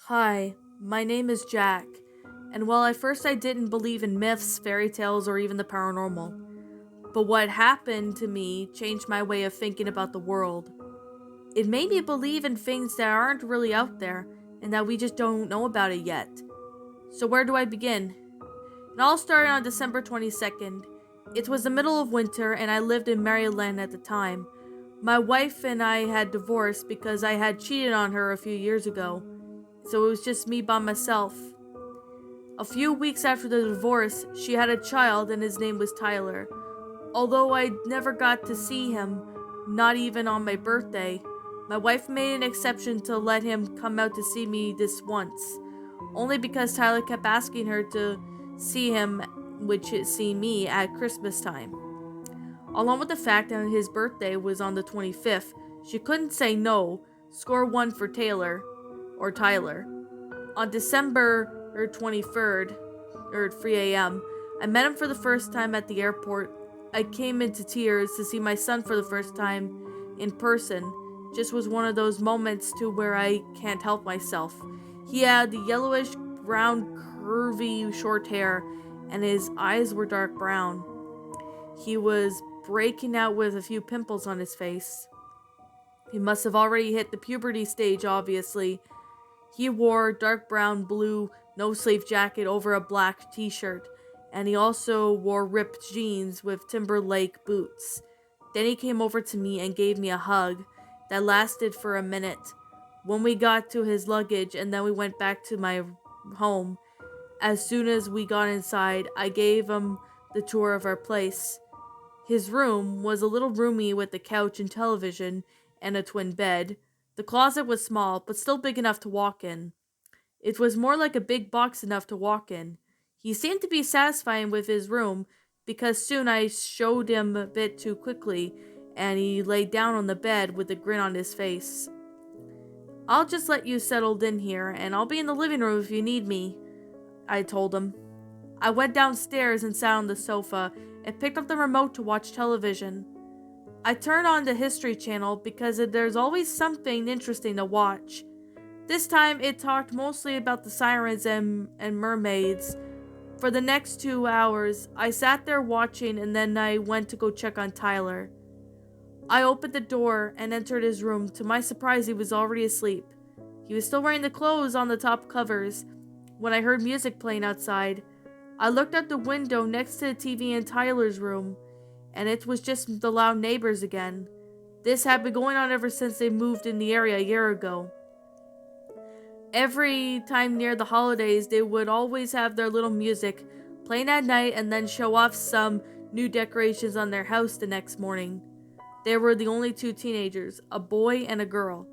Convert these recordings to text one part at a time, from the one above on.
Hi, my name is Jack, and while at first I didn't believe in myths, fairy tales, or even the paranormal, but what happened to me changed my way of thinking about the world. It made me believe in things that aren't really out there and that we just don't know about it yet. So, where do I begin? It all started on December 22nd. It was the middle of winter, and I lived in Maryland at the time. My wife and I had divorced because I had cheated on her a few years ago, so it was just me by myself. A few weeks after the divorce, she had a child and his name was Tyler. Although I never got to see him, not even on my birthday, my wife made an exception to let him come out to see me this once, only because Tyler kept asking her to see him, which is see me at Christmas time. Along with the fact that his birthday was on the 25th, she couldn't say no. Score one for Taylor, or Tyler. On December 23rd, or at 3 a.m., I met him for the first time at the airport. I came into tears to see my son for the first time in person. Just was one of those moments to where I can't help myself. He had the yellowish brown curvy short hair and his eyes were dark brown. He was breaking out with a few pimples on his face. He must have already hit the puberty stage, obviously. He wore dark brown blue no-sleeve jacket over a black t-shirt, and he also wore ripped jeans with Timberlake boots. Then he came over to me and gave me a hug that lasted for a minute. When we got to his luggage and then we went back to my home, as soon as we got inside, I gave him the tour of our place. His room was a little roomy with a couch and television and a twin bed. The closet was small, but still big enough to walk in. It was more like a big box enough to walk in. He seemed to be satisfying with his room because soon I showed him a bit too quickly and he lay down on the bed with a grin on his face. I'll just let you settled in here and I'll be in the living room if you need me, I told him. I went downstairs and sat on the sofa and picked up the remote to watch television. I turned on the History Channel because there's always something interesting to watch. This time it talked mostly about the sirens and mermaids. For the next 2 hours, I sat there watching and then I went to go check on Tyler. I opened the door and entered his room. To my surprise, he was already asleep. He was still wearing the clothes on the top covers when I heard music playing outside. I looked out the window next to the TV in Tyler's room, and it was just the loud neighbors again. This had been going on ever since they moved in the area a year ago. Every time near the holidays, they would always have their little music playing at night and then show off some new decorations on their house the next morning. They were the only two teenagers, a boy and a girl,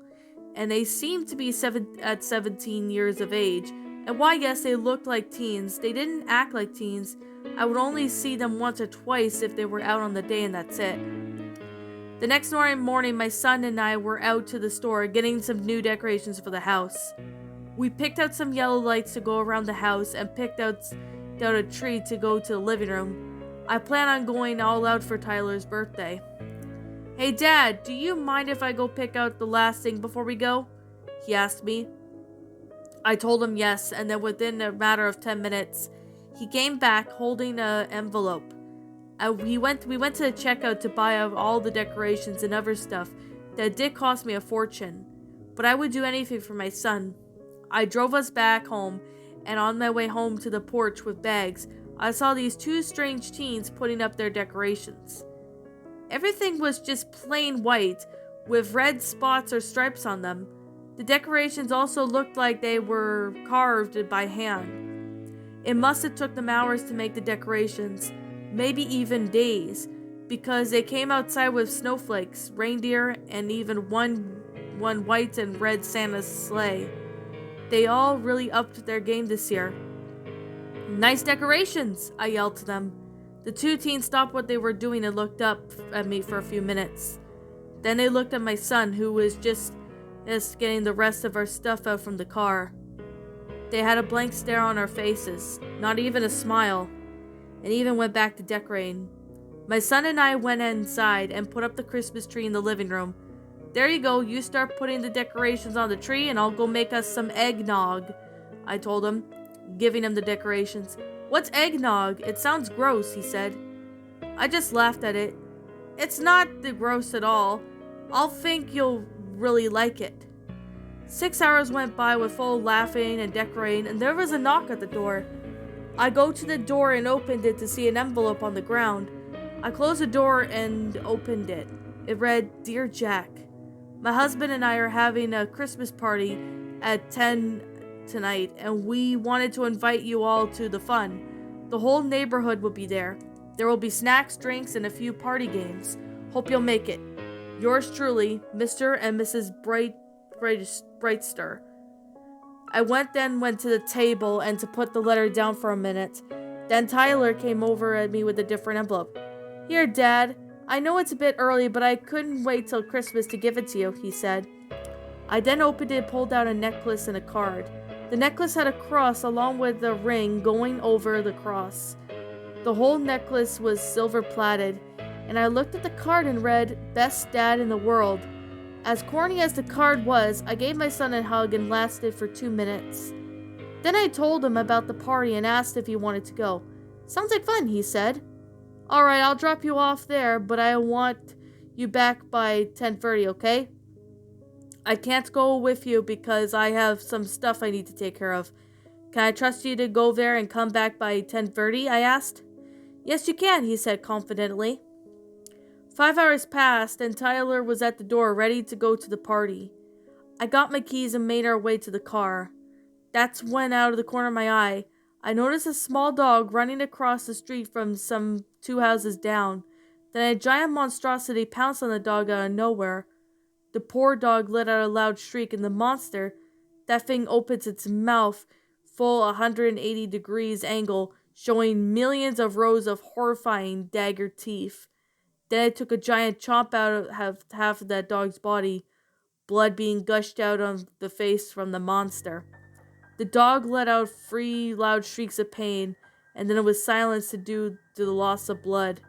and they seemed to be 17 years of age. And while yes, they looked like teens, they didn't act like teens. I would only see them once or twice if they were out on the day, and that's it. The next morning, my son and I were out to the store getting some new decorations for the house. We picked out some yellow lights to go around the house and picked out a tree to go to the living room. I plan on going all out for Tyler's birthday. Hey Dad, do you mind if I go pick out the last thing before we go? He asked me. I told him yes, and then within a matter of 10 minutes, he came back holding an envelope. We went to the checkout to buy all the decorations and other stuff that did cost me a fortune, but I would do anything for my son. I drove us back home, and on my way home to the porch with bags, I saw these two strange teens putting up their decorations. Everything was just plain white, with red spots or stripes on them. The decorations also looked like they were carved by hand. It must have took them hours to make the decorations, maybe even days, because they came outside with snowflakes, reindeer, and even one white and red Santa's sleigh. They all really upped their game this year. Nice decorations, I yelled to them. The two teens stopped what they were doing and looked up at me for a few minutes. Then they looked at my son, who was just getting the rest of our stuff out from the car. They had a blank stare on our faces, not even a smile, and even went back to decorating. My son and I went inside and put up the Christmas tree in the living room. There you go, you start putting the decorations on the tree and I'll go make us some eggnog, I told him, giving him the decorations. What's eggnog? It sounds gross, he said. I just laughed at it. It's not gross at all. I'll think you'll really like it. 6 hours went by with full laughing and decorating, and there was a knock at the door. I go to the door and opened it to see an envelope on the ground. I closed the door and opened it. It read, Dear Jack, my husband and I are having a Christmas party at 10 tonight, and we wanted to invite you all to the fun. The whole neighborhood will be there. There will be snacks, drinks, and a few party games. Hope you'll make it. Yours truly, Mr. and Mrs. Brightster. I went to the table and to put the letter down for a minute. Then Tyler came over at me with a different envelope. Here, Dad. I know it's a bit early, but I couldn't wait till Christmas to give it to you, he said. I then opened it and pulled out a necklace and a card. The necklace had a cross along with a ring going over the cross. The whole necklace was silver plated, and I looked at the card and read, Best Dad in the World. As corny as the card was, I gave my son a hug and lasted for 2 minutes. Then I told him about the party and asked if he wanted to go. Sounds like fun, he said. Alright, I'll drop you off there, but I want you back by 10:30, okay? I can't go with you because I have some stuff I need to take care of. Can I trust you to go there and come back by 10:30? I asked. Yes, you can, he said confidently. 5 hours passed, and Tyler was at the door ready to go to the party. I got my keys and made our way to the car. That's when, out of the corner of my eye, I noticed a small dog running across the street from some 2 houses down. Then a giant monstrosity pounced on the dog out of nowhere. The poor dog let out a loud shriek, and the monster, that thing opens its mouth full 180 degrees angle, showing millions of rows of horrifying dagger teeth. Then I took a giant chomp out of half of that dog's body, blood being gushed out on the face from the monster. The dog let out 3 loud shrieks of pain, and then it was silenced due to the loss of blood.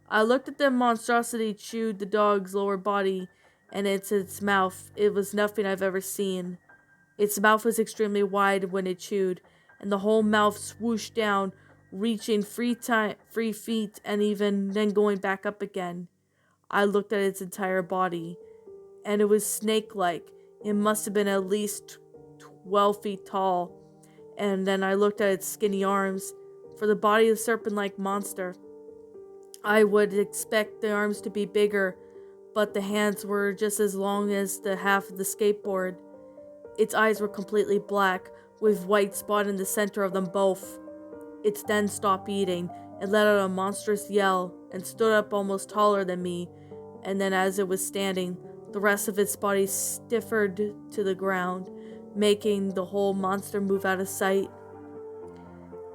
I looked at the monstrosity chewed the dog's lower body, and its mouth. It was nothing I've ever seen. Its mouth was extremely wide when it chewed, and the whole mouth swooshed down, reaching 3 feet and even then going back up again. I looked at its entire body, and it was snake-like. It must have been at least 12 feet tall. And then I looked at its skinny arms. For the body of a serpent-like monster, I would expect the arms to be bigger, but the hands were just as long as the half of the skateboard. Its eyes were completely black, with white spot in the center of them both. It then stopped eating and let out a monstrous yell and stood up almost taller than me, and then as it was standing, the rest of its body stiffened to the ground, making the whole monster move out of sight.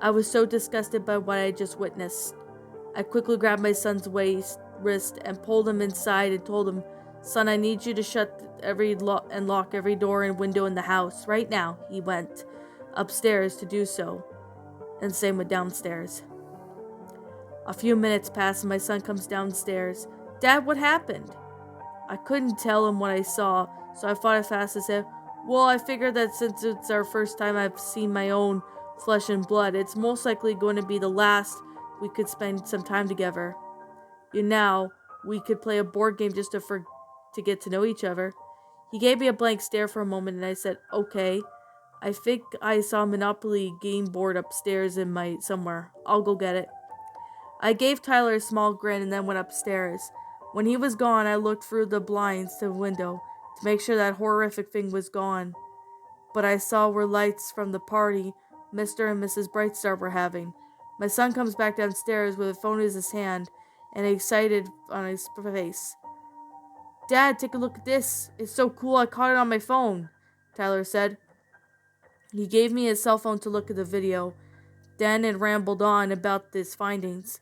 I was so disgusted by what I had just witnessed. I quickly grabbed my son's wrist and pulled him inside and told him, Son, I need you to shut and lock every door and window in the house. Right now. He went upstairs to do so, and same with downstairs. A few minutes pass and my son comes downstairs. Dad, what happened? I couldn't tell him what I saw, so I fought as fast as I said, Well, I figured that since it's our first time I've seen my own flesh and blood, it's most likely going to be the last we could spend some time together. Now, we could play a board game just to get to know each other. He gave me a blank stare for a moment and I said, Okay. I think I saw a Monopoly game board upstairs somewhere. I'll go get it. I gave Tyler a small grin and then went upstairs. When he was gone, I looked through the blinds to the window to make sure that horrific thing was gone. But I saw were lights from the party Mr. and Mrs. Brightstar were having. My son comes back downstairs with a phone in his hand and excited on his face. Dad, take a look at this. It's so cool I caught it on my phone, Tyler said. He gave me his cell phone to look at the video. Then it rambled on about his findings.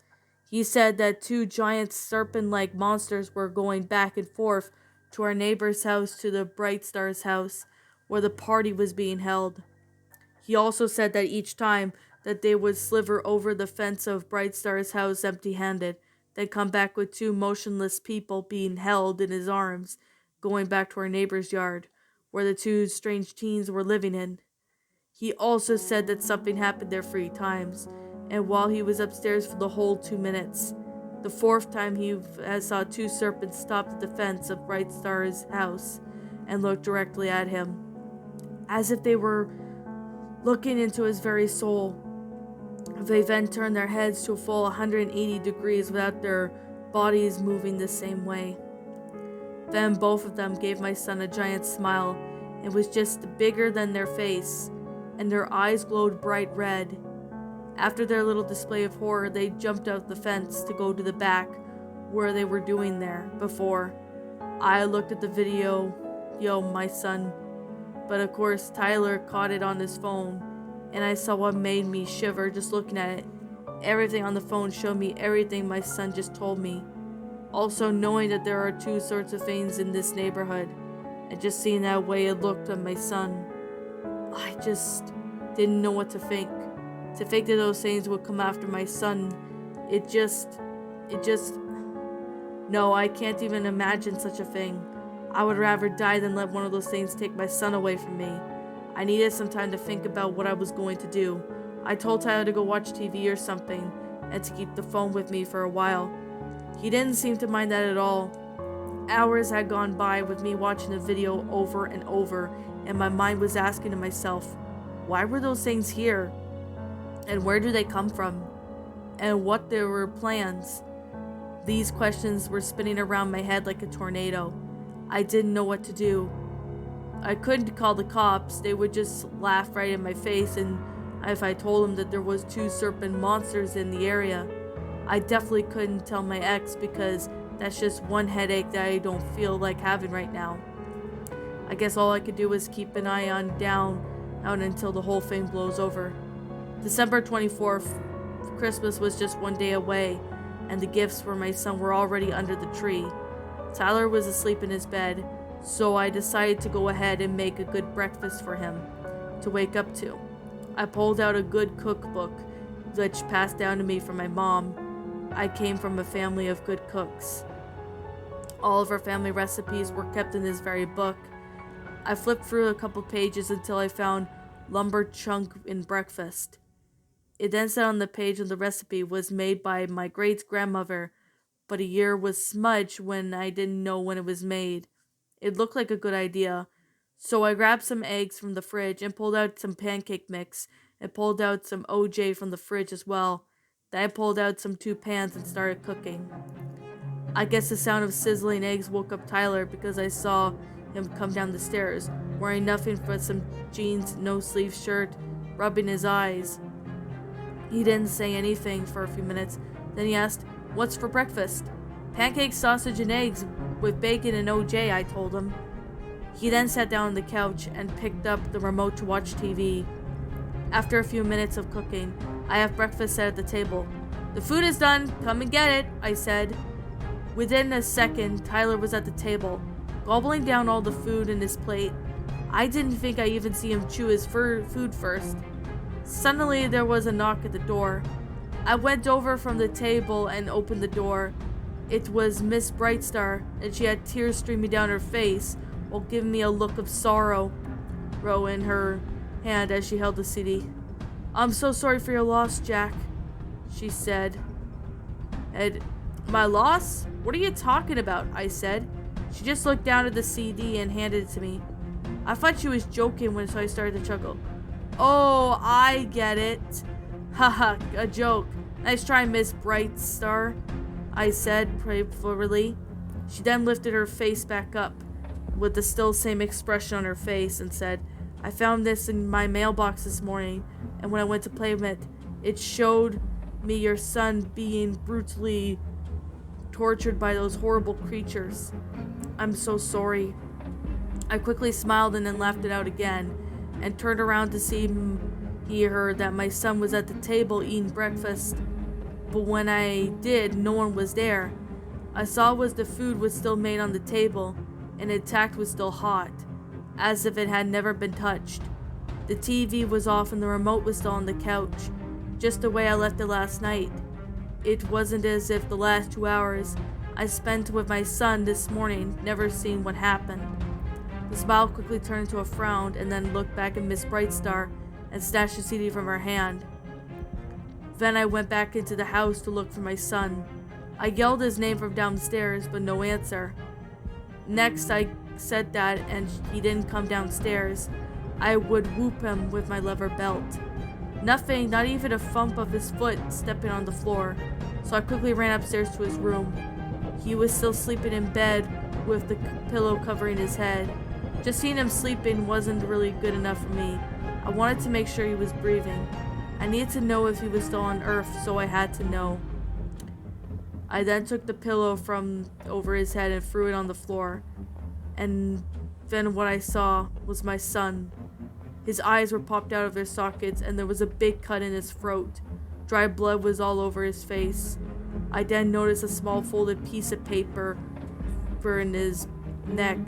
He said that 2 giant serpent-like monsters were going back and forth to our neighbor's house to the Brightstar's house, where the party was being held. He also said that each time that they would sliver over the fence of Brightstar's house empty-handed, then come back with 2 motionless people being held in his arms, going back to our neighbor's yard, where the two strange teens were living in. He also said that something happened there 3 times, and while he was upstairs for the whole 2 minutes, the fourth time he saw two serpents stop at the fence of Bright Star's house and look directly at him, as if they were looking into his very soul. They then turned their heads to a full 180 degrees without their bodies moving the same way. Then both of them gave my son a giant smile. It was just bigger than their face, and their eyes glowed bright red. After their little display of horror, they jumped out the fence to go to the back, where they were doing there before. I looked at the video, my son. But of course, Tyler caught it on his phone, and I saw what made me shiver just looking at it. Everything on the phone showed me everything my son just told me. Also, knowing that there are two sorts of things in this neighborhood, and just seeing that way it looked at my son, I just didn't know what to think. To think that those things would come after my son, no, I can't even imagine such a thing. I would rather die than let one of those things take my son away from me. I needed some time to think about what I was going to do. I told Tyler to go watch TV or something, and to keep the phone with me for a while. He didn't seem to mind that at all. Hours had gone by with me watching the video over and over, and my mind was asking to myself, why were those things here? And where do they come from? And what there were plans? These questions were spinning around my head like a tornado. I didn't know what to do. I couldn't call the cops. They would just laugh right in my face, and if I told them that there was two serpent monsters in the area. I definitely couldn't tell my ex, because that's just one headache that I don't feel like having right now. I guess all I could do was keep an eye out until the whole thing blows over. December 24th, Christmas was just one day away, and the gifts for my son were already under the tree. Tyler was asleep in his bed, so I decided to go ahead and make a good breakfast for him to wake up to. I pulled out a good cookbook, which passed down to me from my mom. I came from a family of good cooks. All of our family recipes were kept in this very book. I flipped through a couple pages until I found lumber chunk in breakfast. It then said on the page of the recipe was made by my great-grandmother, but a year was smudged when I didn't know when it was made. It looked like a good idea, so I grabbed some eggs from the fridge and pulled out some pancake mix and pulled out some OJ from the fridge as well. Then I pulled out some 2 pans and started cooking. I guess the sound of sizzling eggs woke up Tyler, because I saw him come down the stairs, wearing nothing but some jeans, no-sleeve shirt, rubbing his eyes. He didn't say anything for a few minutes. Then he asked, "What's for breakfast?" "Pancakes, sausage, and eggs with bacon and OJ," I told him. He then sat down on the couch and picked up the remote to watch TV. After a few minutes of cooking, I have breakfast set at the table. "The food is done. Come and get it," I said. Within a second, Tyler was at the table, gobbling down all the food in his plate. I didn't think I'd even see him chew his food first. Suddenly, there was a knock at the door. I went over from the table and opened the door. It was Miss Brightstar, and she had tears streaming down her face while giving me a look of sorrow in her hand as she held the CD. "I'm so sorry for your loss, Jack," she said. "My loss? What are you talking about?" I said. She just looked down at the CD and handed it to me. I thought she was joking, so I started to chuckle. "Oh, I get it. Haha, a joke. Nice try, Miss Brightstar," I said playfully. She then lifted her face back up with the still same expression on her face and said, "I found this in my mailbox this morning, and when I went to play with it, it showed me your son being brutally tortured by those horrible creatures. I'm so sorry." I quickly smiled and then laughed it out again, and turned around to see he heard that my son was at the table eating breakfast. But when I did, no one was there. I saw the food was still made on the table, and the tack was still hot, as if it had never been touched. The TV was off and the remote was still on the couch, just the way I left it last night. It wasn't as if the last 2 hours I spent with my son this morning, never seeing what happened. The smile quickly turned into a frown and then looked back at Miss Brightstar and snatched the CD from her hand. Then I went back into the house to look for my son. I yelled his name from downstairs, but no answer. Next, I said that, and he didn't come downstairs, I would whoop him with my leather belt. Nothing, not even a thump of his foot stepping on the floor, so I quickly ran upstairs to his room. He was still sleeping in bed with the pillow covering his head. Just seeing him sleeping wasn't really good enough for me. I wanted to make sure he was breathing. I needed to know if he was still on Earth, so I had to know. I then took the pillow from over his head and threw it on the floor. And then what I saw was my son. His eyes were popped out of their sockets and there was a big cut in his throat. Dry blood was all over his face. I then noticed a small folded piece of paper in his neck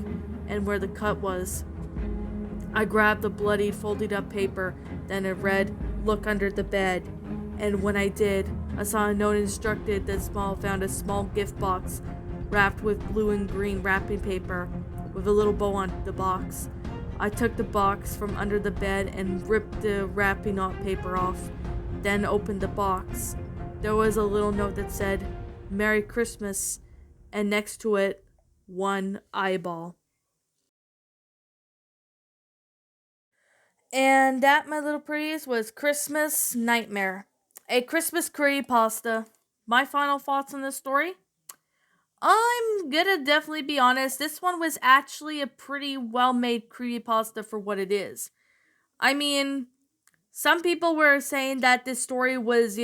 and where the cut was. I grabbed the bloodied, folded up paper, then it read, "Look under the bed." And when I did, I saw a note instructed that found a small gift box wrapped with blue and green wrapping paper with a little bow on the box. I took the box from under the bed and ripped the wrapping paper off, then opened the box. There was a little note that said, "Merry Christmas," and next to it, one eyeball. And that, my little pretties, was Christmas Nightmare, a Christmas creepypasta. My final thoughts on this story? I'm gonna definitely be honest, this one was actually a pretty well-made creepypasta for what it is. I mean, some people were saying that this story was,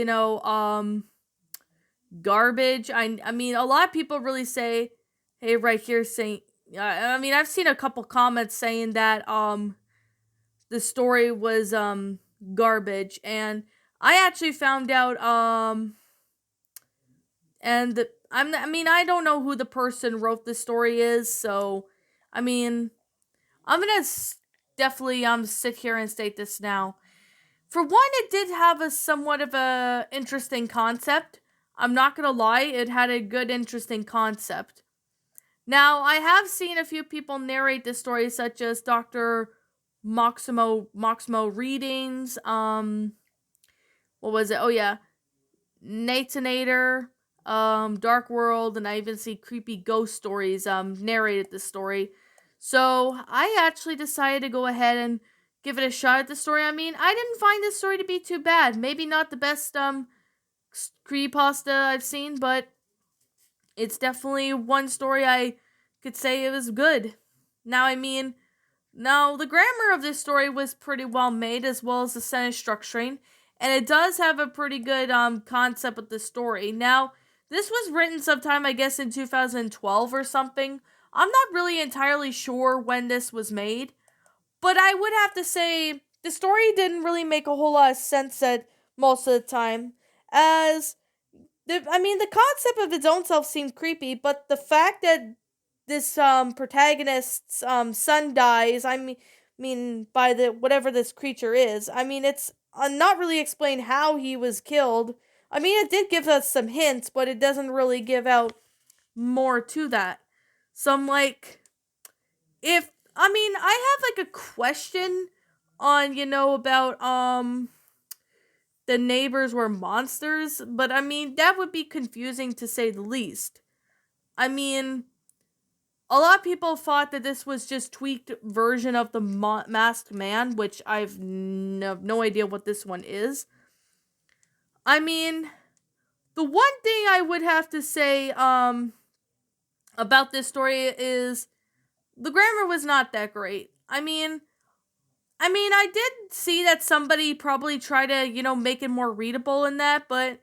garbage. I mean, a lot of people really say, hey, right here saying, I mean, I've seen a couple comments saying that, the story was, garbage, and I actually found out, and I mean, I don't know who the person wrote the story is, so, I mean, I'm gonna definitely, sit here and state this now. For one, it did have a somewhat of a interesting concept. I'm not gonna lie, it had a good, interesting concept. Now, I have seen a few people narrate this story, such as Dr. Moximo Readings, what was it? Oh yeah, Natanator, Dark World, and I even see Creepy Ghost Stories, narrated the story. So, I actually decided to go ahead and give it a shot at the story. I mean, I didn't find this story to be too bad. Maybe not the best, creepypasta I've seen, but it's definitely one story I could say it was good. Now, I mean, now the grammar of this story was pretty well made, as well as the sentence structuring, and it does have a pretty good concept of the story. Now, this was written sometime, I guess, in 2012 or something. I'm not really entirely sure when this was made, but I would have to say the story didn't really make a whole lot of sense at most of the time, as the concept of its own self seemed creepy, but the fact that this protagonist's son dies, I mean by the whatever this creature is, I mean it's not really explained how he was killed. I mean it did give us some hints, but it doesn't really give out more to that. So I'm like, if I mean I have like a question on about the neighbors were monsters, but I mean, that would be confusing to say the least. I mean, a lot of people thought that this was just tweaked version of the Masked Man, which I've no idea what this one is. I mean, the one thing I would have to say about this story is the grammar was not that great. I mean, I did see that somebody probably tried to, make it more readable in that, but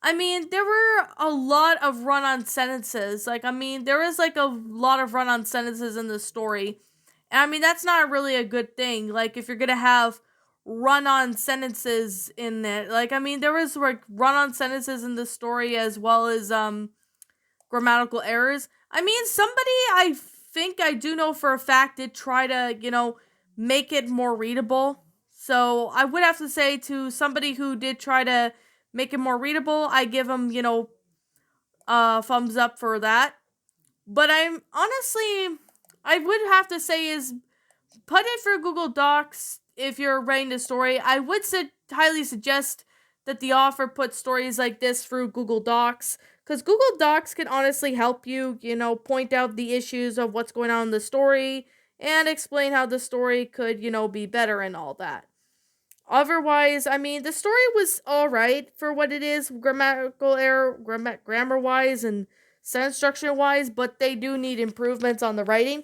I mean, there were a lot of run on sentences. Like, I mean, there was like a lot of run on sentences in the story. And I mean, that's not really a good thing. Like, if you're gonna have run on sentences in it, like, I mean, there was like run on sentences in the story as well as, grammatical errors. I mean, somebody I think I do know for a fact did try to, make it more readable. So I would have to say to somebody who did try to make it more readable, I give them, thumbs up for that. But I would have to say is put it for Google Docs if you're writing the story. I would highly suggest that the author put stories like this through Google Docs, because Google Docs can honestly help you, point out the issues of what's going on in the story and explain how the story could, be better and all that. Otherwise, I mean, the story was alright for what it is, grammatical error, grammar wise, and sentence structure wise, but they do need improvements on the writing.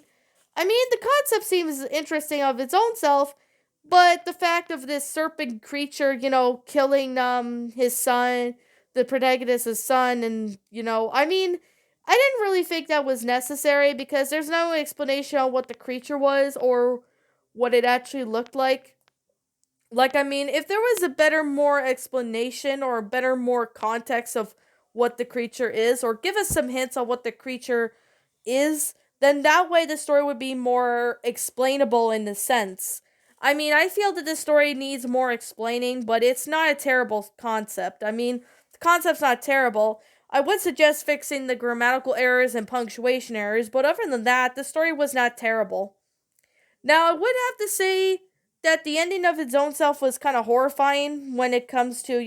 I mean, the concept seems interesting of its own self, but the fact of this serpent creature, killing his son, the protagonist's son, and I mean, I didn't really think that was necessary because there's no explanation on what the creature was or what it actually looked like. Like, I mean, if there was a better, more explanation or a better, more context of what the creature is, or give us some hints on what the creature is, then that way the story would be more explainable in the sense. I mean, I feel that this story needs more explaining, but it's not a terrible concept. I mean, the concept's not terrible. I would suggest fixing the grammatical errors and punctuation errors, but other than that, the story was not terrible. Now, I would have to say that the ending of its own self was kind of horrifying when it comes to,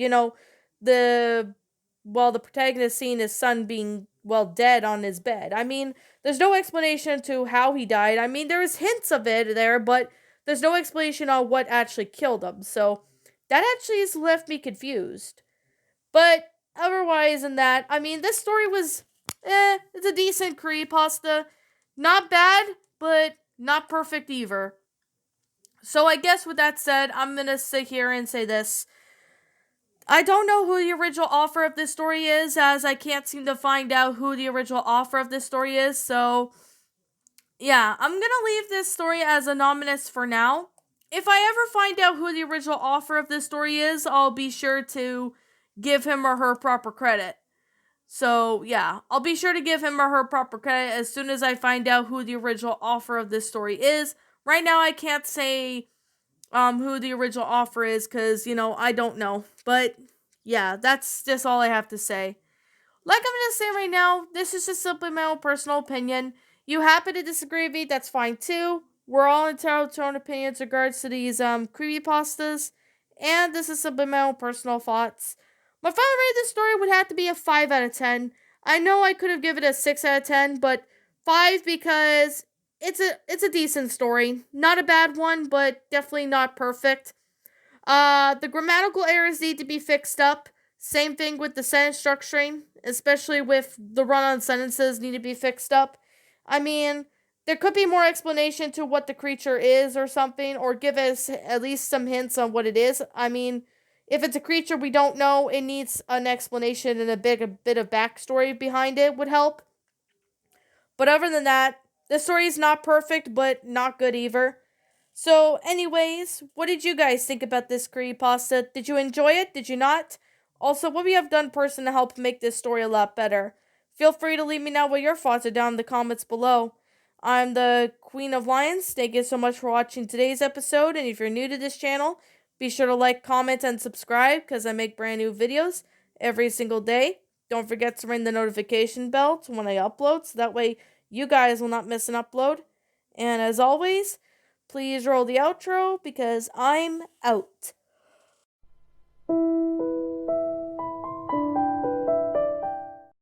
the the protagonist seeing his son being dead on his bed. I mean, there's no explanation to how he died. I mean, there's hints of it there, but there's no explanation on what actually killed him. So that actually has left me confused. But otherwise than that, I mean, this story was it's a decent creepypasta. Not bad, but not perfect either. So I guess with that said, I'm going to sit here and say this. I don't know who the original author of this story is, as I can't seem to find out who the original author of this story is. So, yeah, I'm going to leave this story as anonymous for now. If I ever find out who the original author of this story is, I'll be sure to give him or her proper credit. So, yeah, I'll be sure to give him or her proper credit as soon as I find out who the original author of this story is. Right now, I can't say who the original author is because, I don't know. But, yeah, that's just all I have to say. Like I'm going to say right now, this is just simply my own personal opinion. You happen to disagree with me, that's fine too. We're all entitled to our own opinions in regards to these creepypastas. And this is simply my own personal thoughts. My final rating of this story would have to be a 5 out of 10. I know I could have given it a 6 out of 10, but 5 because it's a decent story. Not a bad one, but definitely not perfect. The grammatical errors need to be fixed up. Same thing with the sentence structuring, especially with the run-on sentences need to be fixed up. I mean, there could be more explanation to what the creature is or something, or give us at least some hints on what it is. I mean, if it's a creature we don't know, it needs an explanation and a bit of backstory behind it would help. But other than that, the story is not perfect, but not good either. So, anyways, what did you guys think about this creepypasta? Did you enjoy it? Did you not? Also, what we have done personally to help make this story a lot better? Feel free to leave me know what your thoughts are down in the comments below. I'm the Queen of Lions. Thank you so much for watching today's episode, and if you're new to this channel, be sure to like, comment, and subscribe because I make brand new videos every single day. Don't forget to ring the notification bell to when I upload, so that way you guys will not miss an upload. And as always, please roll the outro because I'm out.